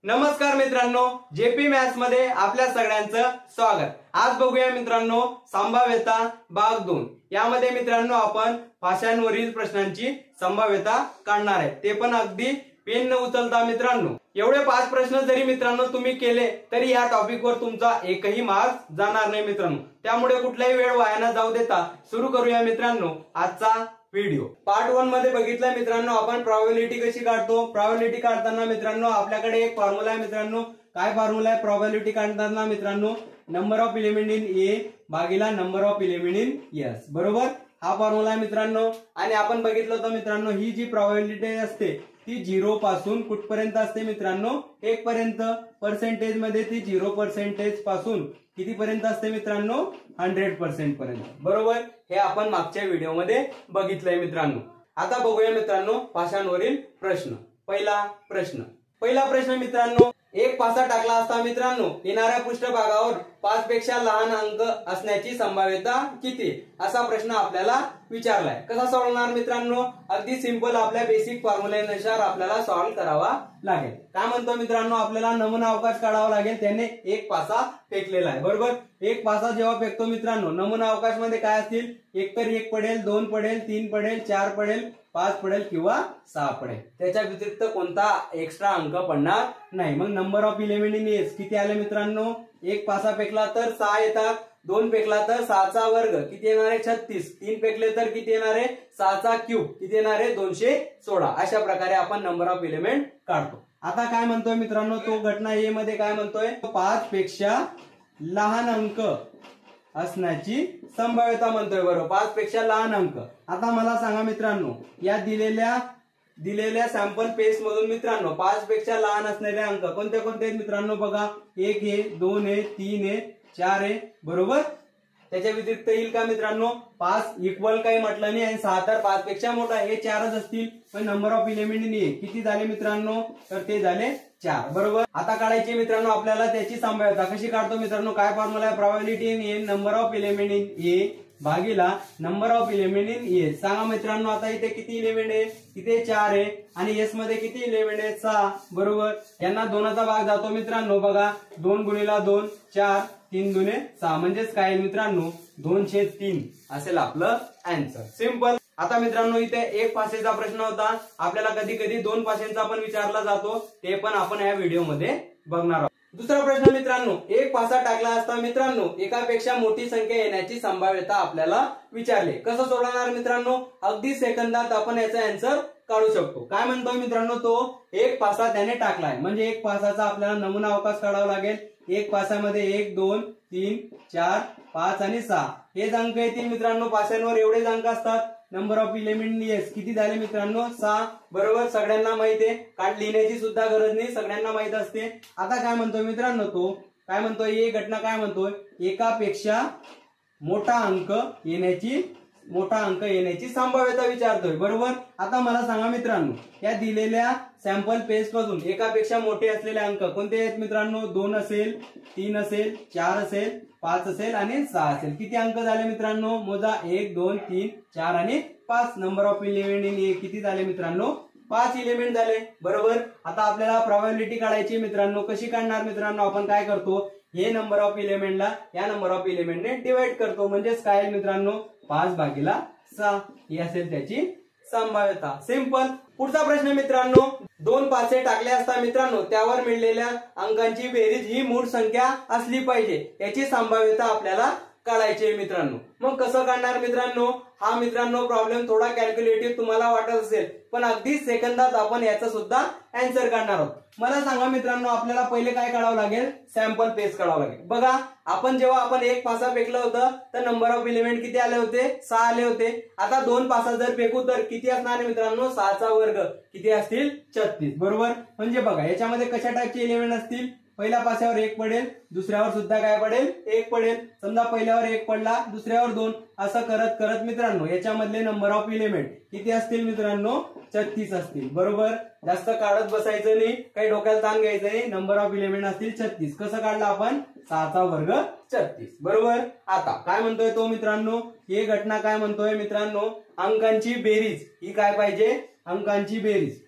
नमस्कार मित्रांनो, JP maths मध्ये आपल्या सगळ्यांचं स्वागत। आज बघूया मित्रांनो संभाव्यता भाग 2। यामध्ये मित्रांनो आपण भाषांवरील प्रश्नांची संभाव्यता काढणार आहे, ते पण अगदी पेन न उचलता। मित्रांनो एवढे 5 प्रश्न जरी मित्रांनो तुम्ही केले तरी या टॉपिक वर तुमचा एकही मार्क जाणार नाही मित्रांनो। त्यामुळे कुठलाही वेळ वाया न जाऊ देता सुरू करूया मित्रांनो आजचा व्हिडिओ। पार्ट 1 मध्ये बघितलं मित्रांनो आपण प्रोबॅबिलिटी कशी काढतो। प्रोबॅबिलिटी काढताना मित्रांनो आपल्याकडे एक फॉर्म्युला आहे मित्रांनो। काय फॉर्म्युला आहे प्रोबॅबिलिटी काढताना मित्रांनो? नंबर ऑफ एलिमेंट इन ए भागिले number of element in S, बरोबर। हा फॉर्म्युला आहे मित्रांनो। आणि आपण बघितलं होतं मित्रांनो ही जी प्रोबॅबिलिटी असते ती 0 पासून कुठपर्यंत असते मित्रांनो? 1 पर्यंत। पर्सेंटेज मध्ये ती 0% पासून किती पर्यंत असते मित्रांनो? 100% पर्यंत, बरोबर। हे आपण मागच्या व्हिडिओ मध्ये बघितलंय मित्रांनो। आता बघूया मित्रांनो भाषांवरील प्रश्न। पहिला प्रश्न मित्रांनो, एक पासा टाकला असता मित्रांनो येणाऱ्या पृष्ठभागावर 5 पेक्षा लहान अंक असण्याची संभाव्यता किती, असा प्रश्न आपल्याला विचारलाय। कसा सोडवणार मित्रांनो? अगदी सिंपल, आपल्या बेसिक फॉर्म्युल्यानुसार आपल्याला सॉल्व्ह करावा लागेल। काय म्हणतो मित्रांनो? आपल्याला नमुना अवकाश काढावा लागेल। त्याने एक पासा फेकलेला आहे, बरोबर। एक पासा जेव्हा फेकतो मित्रांनो नमुना अवकाश मध्ये काय असतील? एक तर 1 पडेल, 2 पडेल, 3 पडेल, 4 पडेल, 5 पडेल किंवा 6 पडेल। त्याच्या व्यतिरिक्त कोणता एक्स्ट्रा अंक पडणार नाही। मग number of element in S किती आले मित्रांनो? एक पासा फेकला तर 6 येतात, 2 फेकला तर 6 चा वर्ग किती येणार आहे? 36, 3 फेकले तर किती येणार आहे? 6 चा क्यूब किती येणार आहे? 216। अशा प्रकारे आपण नंबर ऑफ एलिमेंट काढतो। आता काय म्हणतोय मित्रांनो तो घटना ए मध्ये काय म्हणतोय? 5 पेक्षा लहान अंक असण्याची संभाव्यता म्हणतोय, बरोबर। 5 पेक्षा लहान अंक। आता मला सांगा मित्रांनो या दिलेल्या सॅम्पल पेस्ट मधून मित्रांनो 5 पेक्षा लहान असणारे अंक कोणते कोणते आहेत मित्रांनो? बघा, 1 आहे, 2 आहे, 3 आहे, 4 आहे, बरोबर। त्याच्या व्यतिरिक्त येईल का मित्रांनो? 5 इक्वल काही म्हटलं नाही आणि 6 तर 5 पेक्षा मोठा आहे, हे 4च असतील। पण नंबर ऑफ एलिमेंट इन ए किती झाले मित्रांनो? तर ते झाले 4, बरोबर। आता काढायची मित्रांनो आपल्याला त्याची संभाव्यता। कशी काढतो मित्रांनो? काय फॉर्म्युला आहे? Probability in A number of element in A भागिला number of element in S. सांगा मित्रांनो आता इथे किती एलिमेंट आहे? इथे 4 आहे आणि एस मध्ये किती एलिमेंट आहे? 6, बरोबर। यांना 2चा भाग जातो मित्रांनो, बघा 2 गुणिला 2 4, 3 दुने 6 म्हणजेच काय मित्रांनो 2/3 असेल आपलं आन्सर। सिंपल। आता मित्रांनो इथे एक पासेचा प्रश्न होता, आपल्याला कधी कधी 2 पासेचा पण विचारला जातो, ते पण आपण या व्हिडिओ मध्ये बघणार आहोत। दुसरा प्रश्न मित्रांनो, एक पासा टाकला असता मित्रांनो एकापेक्षा मोठी संख्या येण्याची संभाव्यता आपल्याला विचारले। कसं सोडवणार मित्रांनो? अगदी सेकंदात आपण याचा आन्सर काढू शकतो। काय म्हणतोय मित्रांनो तो? एक पासा त्याने टाकलाय म्हणजे एक पासाचा आपल्याला नमुना अवकाश काढावा लागेल। एक पासामध्ये 1 2 3 4 5 आणि 6 हेच अंक येतील मित्रांनो। पासांवर एवढेच अंक असतात। नंबर ऑफ एलिमेंट एस किती झाले मित्रांनो? 6, बरोबर। सगळ्यांना माहिती आहे, कार्ड लिहिण्याची सुद्धा गरज नाही, सगळ्यांना माहित असते। आता काय म्हणतोय मित्रांनो तो? काय म्हणतोय? ही घटना काय म्हणतोय? एकापेक्षा मोठा अंक येण्याची संभाव्यता विचारतोय, बरोबर। आता मला सांगा मित्रांनो या दिलेल्या सॅम्पल पेस्ट मधून एकापेक्षा मोठे असलेले अंक कोणते आहेत मित्रांनो? 2 असेल, 3 असेल, 4 असेल, 5 असेल आणि 6 असेल। किती अंक झाले मित्रांनो? मोजा, 1 2 3 4 आणि 5। नंबर ऑफ एलिमेंट इन ए किती झाले मित्रांनो? 5 एलिमेंट झाले, बरोबर। आता आपल्याला प्रोबॅबिलिटी काढायची मित्रांनो। कशी काढणार मित्रांनो? आपण काय करतो? हे नंबर ऑफ एलिमेंटला या नंबर ऑफ एलिमेंटने डिवाइड करतो, म्हणजेच काय मित्रांनो 5 भागिले 6 ही असेल त्याची संभाव्यता। सिंपल। पुढचा प्रश्न मित्रांनो, 2 पासे टाकले असता मित्रांनो त्यावर मिळलेल्या अंकांची बेरीज ही मूळ संख्या असली पाहिजे, याची संभाव्यता आपल्याला काढायची आहे मित्रांनो। मग कसं काढणार मित्रांनो? हा मित्रांनो प्रॉब्लेम थोडा कॅल्क्युलेटिव्ह तुम्हाला वाटत असेल, पण अगदी सेकंदात आपण याचा सुद्धा आन्सर काढणार आहोत। मला सांगा मित्रांनो आपल्याला पहिले काय काढावं लागेल? सॅम्पल पेस्ट काढावं लागेल। बघा जेव्हा आपण एक पासा फेकलं होतं तर नंबर ऑफ एलिमेंट किती आले होते? 6 आले होते। आता 2 पासा जर फेकू तर किती असणार मित्रांनो? 6 चा वर्ग किती असतील? 36, बरोबर। म्हणजे बघा याच्यामध्ये कशा टाईपचे एलिमेंट असतील? पहिल्या पास्यावर 1 पडेल, दुसऱ्यावर सुद्धा काय पडेल? 1 पडेल। समजा पहिल्यावर 1 पडला, दुसऱ्यावर 2, असं करत करत मित्रांनो याच्यामधले नंबर ऑफ एलिमेंट किती असतील मित्रांनो? 36 असतील, बरोबर। जास्त काढत बसायचं नाही, काही डोक्याला ताण घ्यायचं नाही। नंबर ऑफ एलिमेंट असतील 36। कसं काढलं आपण? 6 चा वर्ग 36, बरोबर। आता काय म्हणतोय तो मित्रांनो? ही घटना काय म्हणतोय मित्रांनो? अंकांची बेरीज ही काय पाहिजे? अंकांची बेरीज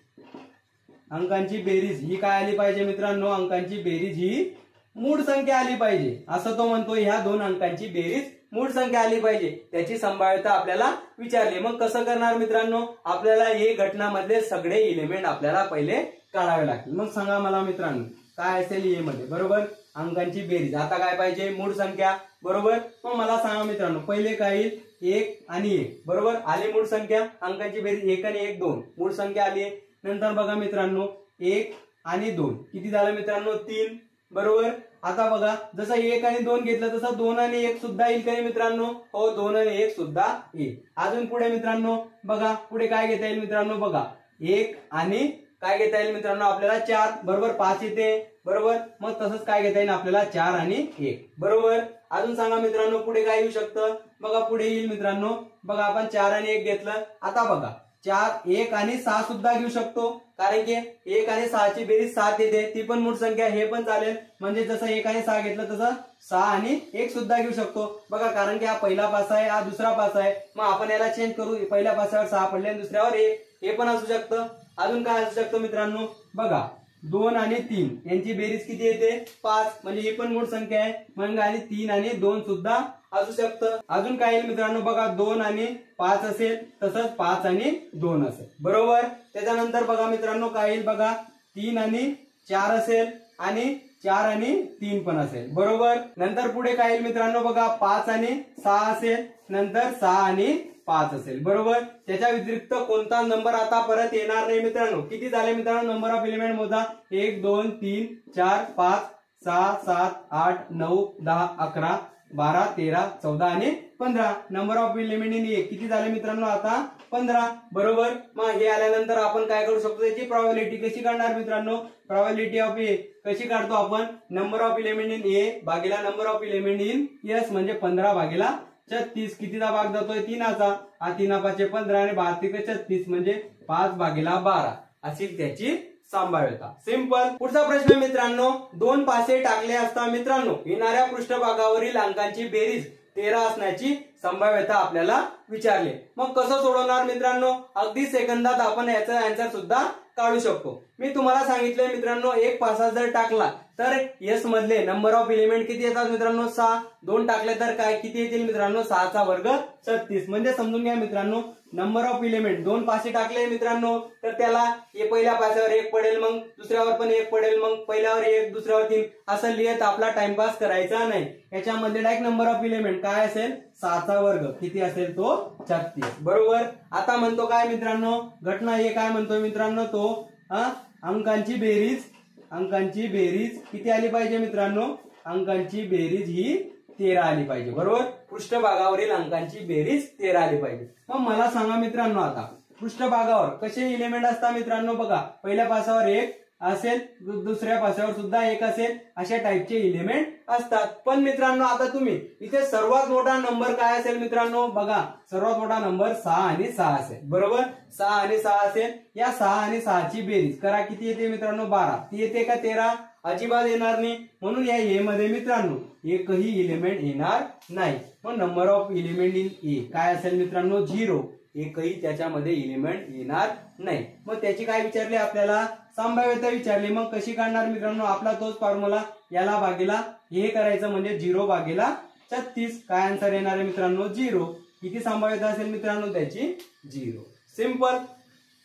अंकांची बेरीज ही काय आली पाहिजे मित्रांनो, अंकांची बेरीज ही मूळ संख्या आली पाहिजे असं तो म्हणतो. ह्या दोन अंकांची बेरीज मूळ संख्या आली पाहिजे, त्याची संभाव्यता आपल्याला विचारली. मग कसं करणार मित्रांनो, आपल्याला हे घटनामधले सगळे एलिमेंट आपल्याला पहिले काढावे लागतील. मग सांगा मला मित्रांनो काय असेल ए मध्ये, बरोबर अंकांची बेरीज. आता काय पाहिजे, मूळ संख्या, बरोबर. मग मला सांगा मित्रांनो पहिले काय येईल, 1 आणि 1, बरोबर आली मूळ संख्या. अंकांची बेरीज 1 आणि 1 2 मूळ संख्या आली. नंतर बघा मित्रांनो 1 आणि 2 किती झालं मित्रांनो, 3, बरोबर. आता बघा जसं 1 आणि 2 घेतलं तसं 2 आणि 1 सुद्धा येईल का मित्रांनो, हो 2 आणि 1 सुद्धा येईल. अजून पुढे मित्रांनो बघा पुढे काय घेता येईल मित्रांनो, बघा 1 आणि काय घेता येईल मित्रांनो आपल्याला 4, बरोबर 5 येते, बरोबर. मग तसंच काय घेता येईल आपल्याला 4 आणि 1, बरोबर. अजून सांगा मित्रांनो पुढे काय येऊ शकतं, बघा पुढे येईल मित्रांनो, बघा आपण 4 आणि 1 घेतलं. आता बघा 4 1 आणि 6 सुद्धा घेऊ शकतो, कारण की 1 आणि 6 ची बेरीज 7 येते, ती पण मूळ संख्या, हे पण चालेल. म्हणजे जसं 1 आणि 6 घेतलं तसं 6 आणि 1 सुद्धा घेऊ शकतो, बघा. कारण की हा पहिला पासा आहे, हा दुसरा पासा आहे. मग आपण याला चेंज करू, पहिल्या पासावर 6 पडले आणि दुसऱ्यावर 1, हे पण असू शकतं. अजून काय असू शकतं मित्रांनो, बघा 2 आणि 3 यांची बेरीज किती येते, 5, म्हणजे ही पण मूळ संख्या आहे. मग आणि 3 आणि 2 सुद्धा असू शकतं. अजून काय येईल मित्रांनो, बघा 2 आणि 5 असेल, तसंच 5 आणि 2 असेल, बरोबर. त्याच्यानंतर बघा मित्रांनो काय येईल, बघा 3 आणि 4 असेल आणि 4 आणि 3 पण असेल, बरोबर. नंतर पुढे काय येईल मित्रांनो, बघा 5 आणि 6 असेल, नंतर 6 आणि 5 असेल, बरोबर. त्याच्या व्यतिरिक्त कोणता नंबर आता परत येणार नाही मित्रांनो. किती झाले मित्रांनो, नंबर ऑफ एलिमेंट मोजा, 1 2 3 4 5 6 7 8 9 10 11 12 13 14 आणि 15. नंबर ऑफ एलिमेंट इन ए किती झाले मित्रांनो, आता 15, बरोबर. मग हे आल्यानंतर आपण काय करू शकतो, त्याची प्रोबॅबिलिटी कशी काढणार मित्रांनो, प्रोबॅबिलिटी ऑफ ए कशी काढतो आपण, number of element in A भागीला number of element in S, म्हणजे 15 भागीला 36. कितीचा भाग जातोय, 3चा. 3 5 15 आणि 12 36, म्हणजे 5 भागीला 12 अशी त्याची संभाव्यता. सिंपल. पुढचा प्रश्न मित्रांनो, 2 पासे टाकले असता मित्रांनो येणाऱ्या पृष्ठभागावरील अंकांची बेरीज 13 असण्याची संभाव्यता आपल्याला विचारली. मग कसं सोडवणार मित्रांनो, अगदी सेकंदात आपण याचा आन्सर सुद्धा काढू शकतो. मी तुम्हाला सांगितलंय मित्रांनो, एक पासा जर टाकला तर एस मधले नंबर ऑफ एलिमेंट किती येतात मित्रांनो, 6. 2 टाकले तर काय किती येतील मित्रांनो, 6 चा वर्ग 36. म्हणजे समजून घ्या मित्रांनो, नंबर ऑफ एलिमेंट 2 पासे टाकले मित्रांनो तर त्याला पहिल्या पासावर 1 पडेल, मग दुसऱ्यावर पण 1 पडेल, मग पहिल्यावर 1 दुसऱ्यावर 3 असं लिहित आपला टाइमपास करायचा नाही. याच्यामध्ये डायरेक्ट नंबर ऑफ एलिमेंट काय असेल, 6 चा वर्ग किती असेल तो 36, बरोबर. आता म्हणतो काय मित्रांनो, घटना हे काय म्हणतोय मित्रांनो, तो अंकांची बेरीज किती आली पाहिजे मित्रांनो, अंकांची बेरीज ही 13 आली पाहिजे, बरोबर. पृष्ठभागावरील अंकांची बेरीज 13 आली पाहिजे. मग मला सांगा मित्रांनो, आता पृष्ठभागावर कसे एलिमेंट असतात मित्रांनो, बघा पहिल्या पासावर 1 असेल, दुसऱ्या पासावर सुद्धा 1 असेल, अशा टाइपचे एलिमेंट असतात. पण मित्रांनो आता तुम्ही इथे सर्वात मोठा नंबर काय असेल मित्रांनो, बघा सर्वात मोठा नंबर 6 आणि 6 असेल, बरोबर. 6 आणि 6 असेल, या 6 आणि 6 ची बेरीज करा, किती येते मित्रांनो, 12. ती येते का 13, अजिबात येणार नाही. म्हणून या ए मध्ये मित्रांनो एकही एलिमेंट येणार नाही. मग नंबर ऑफ एलिमेंट इन ए काय असेल मित्रांनो, 0. एकही त्याच्यामध्ये एलिमेंट येणार नाही. मग त्याची काय विचारली आपल्याला, संभाव्यता विचारली. मग कशी काढणार मित्रांनो, आपला तोच फॉर्म्युला, याला भागीला हे करायचं, म्हणजे 0 भागीला 36. काय आन्सर येणार आहे मित्रांनो, 0. किती संभाव्यता असेल मित्रांनो त्याची, 0. सिंपल.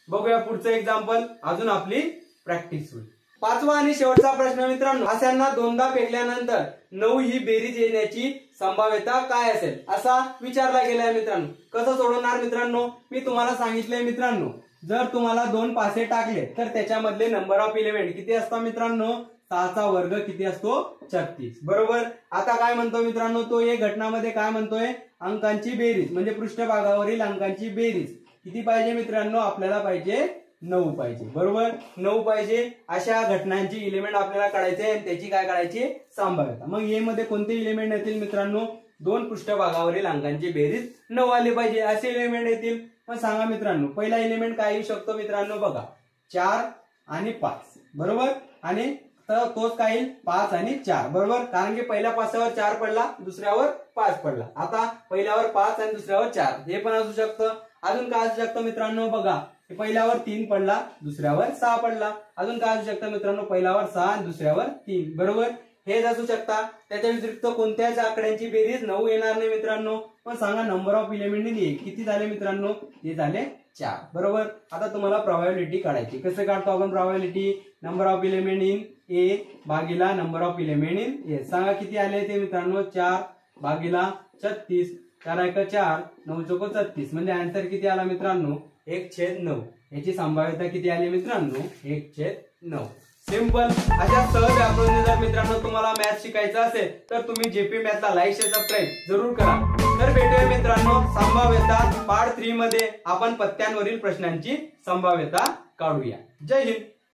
बघूया पुढचं एक्झाम्पल, अजून आपली प्रॅक्टिस होईल. 5वा आणि शेवटचा प्रश्न मित्रांनो, अशांना 2दा फेकल्यानंतर 9 ही बेरीज येण्याची संभाव्यता काय असेल असा विचारला गेलाय मित्रांनो. कसं सोडवणार मित्रांनो, मी तुम्हाला सांगितलंय मित्रांनो, जर तुम्हाला 2 पासे टाकले तर त्याच्यामधले नंबर ऑफ एलिमेंट किती असतात मित्रांनो, 6 चा वर्ग किती असतो, 36, बरोबर. आता काय म्हणतो मित्रांनो, तो एक घटनामध्ये काय म्हणतोय, अंकांची बेरीज म्हणजे पृष्ठभागावरील अंकांची बेरीज किती पाहिजे मित्रांनो, आपल्याला पाहिजे 9 पाहिजे, बरोबर. 9 पाहिजे. अशा घटनांची एलिमेंट आपल्याला काढायचे आणि त्याची काय काढायची, संभाव्यता. मग ए मध्ये कोणते एलिमेंट येतील मित्रांनो, 2 पृष्ठभागावरील अंकांची बेरीज 9 आली पाहिजे, असे एलिमेंट येतील. मग सांगा मित्रांनो, पहिला एलिमेंट काय येऊ शकतो मित्रांनो, बघा 4 आणि 5, बरोबर. आणि तोच काय येईल, 5 आणि 4, बरोबर. कारण की पहिल्या पासावर 4 पडला, दुसऱ्यावर 5 पडला. आता पहिल्यावर 5 आणि दुसऱ्यावर 4 हे पण असू शकतं. अजून काय असू शकतं मित्रांनो, बघा पहिल्यावर 3 पडला, दुसऱ्यावर 6 पडला. अजून काय असू शकतं मित्रांनो, पहिल्यावर 6 आणि दुसऱ्यावर 3. बरोबर, हेच असू शकता. त्याच्या व्यतिरिक्त कोणत्याच आकड्यांची बेरीज 9 येणार नाही मित्रांनो. पण सांगा नंबर ऑफ इलेमेंट इन ए किती झाले मित्रांनो, ते झाले 4. बरोबर, आता तुम्हाला प्रोबॅबिलिटी काढायची. कसं काढतो आपण probability, number of element in A भागीला number of element in A. सांगा किती आले ते मित्रांनो, 4 भागीला 36, 4 × 4 9 × 36, म्हणजे आन्सर किती आला मित्रांनो, 1/9. याची संभाव्यता किती आली मित्रांनो, 1/9. सिंपल. अशा सहज व्याकरणाने जर मित्रांनो तुम्हाला मॅथ शिकायचं असेल तर तुम्ही जेपी मॅथला लाईक शेअर सबस्क्राईब जरूर करा. तर भेटूया मित्रांनो संभाव्यता पार्ट 3 मध्ये. आपण पत्त्यांवरील प्रश्नांची संभाव्यता काढूया. जय हिंद.